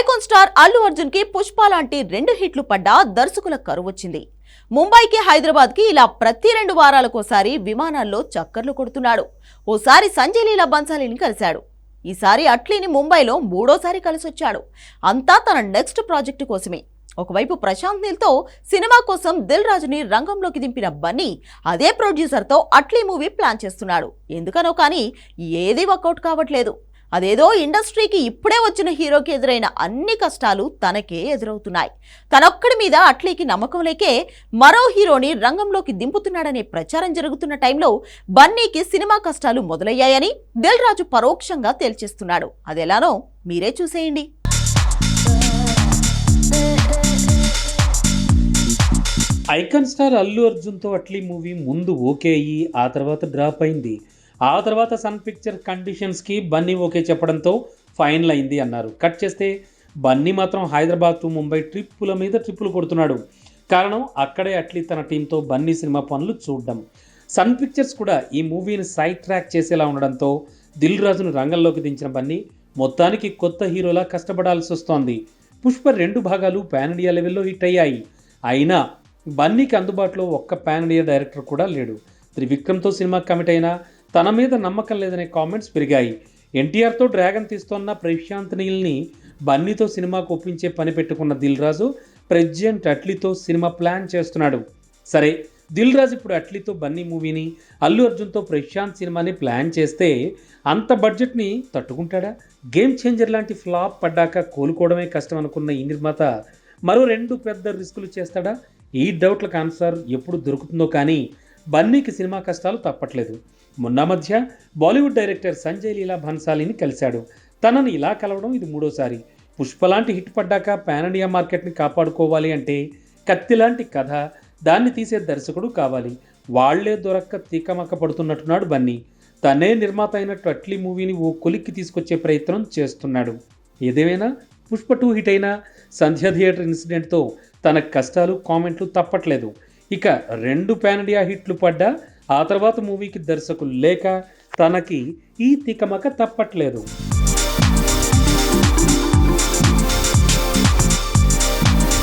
Icon star Allu Arjun కి పుష్ప లాంటి 2 హిట్లు పడ్డా దర్శకుల కరువు వచ్చింది. ముంబైకి హైదరాబాద్ కి ఇలా ప్రతి 2 వారాలకోసారి విమానాల్లో చక్కర్లు కొడుతున్నాడు. ఓసారి సంజయ్ లీలా బన్సాలీని కలిశాడు. ఈసారి అట్లీని ముంబైలో 3ోసారి కలిసొచ్చాడు. అంతా తన నెక్స్ట్ ప్రాజెక్టు కోసమే. ఒకవైపు ప్రశాంత్ నీల్ తో సినిమా కోసం దిల్ రాజుని రంగంలోకి దింపిన బన్నీ అదే ప్రొడ్యూసర్ తో అట్లీ మూవీ ప్లాన్ చేస్తున్నాడు. ఎందుకనో కానీ ఏది వర్కౌట్ కావట్లేదు. అదేదో ఇండస్ట్రీకి ఇప్పుడే వచ్చిన హీరోకి ఎదురైన అన్ని కష్టాలు తనకే ఎదురవుతున్నాయి. తనొక్కడి మీద అట్లీకి నమ్మకం లేకే మరో హీరోని రంగంలోకి దింపుతున్నాడనే ప్రచారం జరుగుతున్న టైంలో బన్నీకి సినిమా కష్టాలు మొదలయ్యాయని దిల్ రాజు పరోక్షంగా తేల్చేస్తున్నాడు. అదెలానో మీరే చూసేయండి. ఐకాన్ స్టార్ అల్లు అర్జున్తో అట్లీ మూవీ ముందు ఓకే అయ్యి ఆ తర్వాత డ్రాప్ అయింది. ఆ తర్వాత సన్ పిక్చర్ కండిషన్స్కి బన్నీ ఓకే చెప్పడంతో ఫైనల్ అయింది అన్నారు. కట్ చేస్తే బన్నీ మాత్రం హైదరాబాద్ టు ముంబై ట్రిప్పుల మీద ట్రిప్పులు కొడుతున్నాడు. కారణం అక్కడే అట్లీ తన టీంతో బన్నీ సినిమా పనులు చూడడం. సన్ పిక్చర్స్ కూడా ఈ మూవీని సైడ్ ట్రాక్ చేసేలా ఉండడంతో దిల్ రాజును రంగంలోకి దించిన బన్నీ మొత్తానికి కొత్త హీరోలా కష్టపడాల్సి వస్తోంది. పుష్ప 2 భాగాలు పాన్ ఇండియా లెవెల్లో హిట్ అయ్యాయి. అయినా బన్నీకి అందుబాటులో ఒక్క పాన్ ఇండియా డైరెక్టర్ కూడా లేడు. త్రివిక్రమ్తో సినిమా కమిట్ అయినా తన మీద నమ్మకం లేదనే కామెంట్స్ పెరిగాయి. ఎన్టీఆర్తో డ్రాగన్ తీస్తోన్న ప్రశాంత్ నీల్ని బన్నీతో సినిమాకు ఒప్పించే పని పెట్టుకున్న Dil Raju president అట్లీతో cinema plan చేస్తున్నాడు. సరే, దిల్ రాజు ఇప్పుడు అట్లీతో బన్నీ మూవీని, అల్లు అర్జున్తో ప్రశాంత్ సినిమాని ప్లాన్ చేస్తే అంత బడ్జెట్ని తట్టుకుంటాడా? గేమ్ చేంజర్ లాంటి ఫ్లాప్ పడ్డాక కోలుకోవడమే కష్టం అనుకున్న ఈ నిర్మాత మరో 2 పెద్ద రిస్కులు చేస్తాడా? ఈ డౌట్లకు ఆన్సర్ ఎప్పుడు దొరుకుతుందో కానీ బన్నీకి సినిమా కష్టాలు తప్పట్లేదు. మొన్న మధ్య బాలీవుడ్ డైరెక్టర్ సంజయ్ లీలా బన్సాలీని కలిశాడు. తనని ఇలా కలవడం ఇది 3ోసారి. పుష్ప లాంటి హిట్ పడ్డాక పాన్ ఇండియా మార్కెట్ని కాపాడుకోవాలి అంటే కత్తి లాంటి కథ, దాన్ని తీసే దర్శకుడు కావాలి. వాళ్లే దొరక్క తీకమక్క పడుతున్నట్టున్నాడు బన్నీ. తనే నిర్మాత అయినట్టు అట్లీ మూవీని ఓ కొలిక్కి తీసుకొచ్చే ప్రయత్నం చేస్తున్నాడు. ఏదేమైనా పుష్ప 2 హిట్ అయినా సంధ్య థియేటర్ ఇన్సిడెంట్తో తన కష్టాలు కామెంట్లు తప్పట్లేదు. ఇక 2 పాన్ ఇండియా హిట్లు పడ్డా ఆ తర్వాత మూవీకి దర్శకులు లేక తనకి ఈ తికమక తప్పట్లేదు.